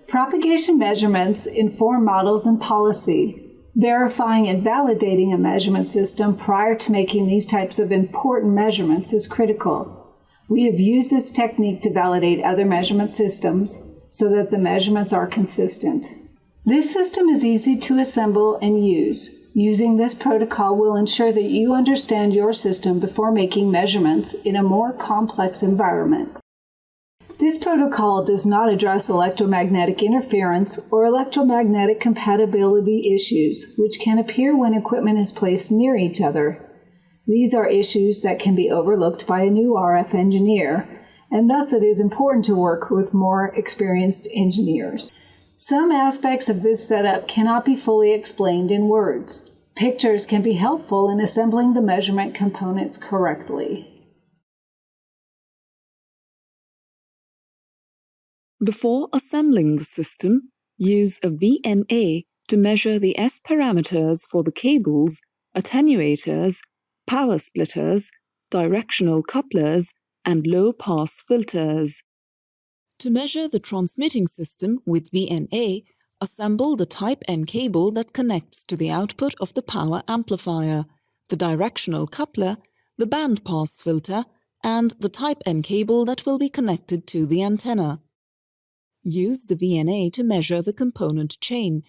Propagation measurements inform models and policy. Verifying and validating a measurement system prior to making these types of important measurements is critical. We have used this technique to validate other measurement systems so that the measurements are consistent. This system is easy to assemble and use. Using this protocol will ensure that you understand your system before making measurements in a more complex environment. This protocol does not address electromagnetic interference or electromagnetic compatibility issues, which can appear when equipment is placed near each other. These are issues that can be overlooked by a new RF engineer, and thus it is important to work with more experienced engineers. Some aspects of this setup cannot be fully explained in words. Pictures can be helpful in assembling the measurement components correctly. Before assembling the system, use a VNA to measure the S parameters for the cables, attenuators, power splitters, directional couplers, and low-pass filters. To measure the transmitting system with VNA, assemble the Type N cable that connects to the output of the power amplifier, the directional coupler, the band-pass filter, and the Type N cable that will be connected to the antenna. Use the VNA to measure the component chain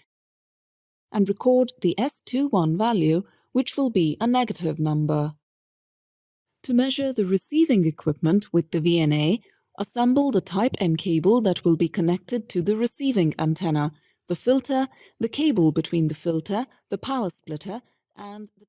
and record the S21 value, which will be a negative number. To measure the receiving equipment with the VNA, assemble the Type N cable that will be connected to the receiving antenna, the filter, the cable between the filter, the power splitter, and the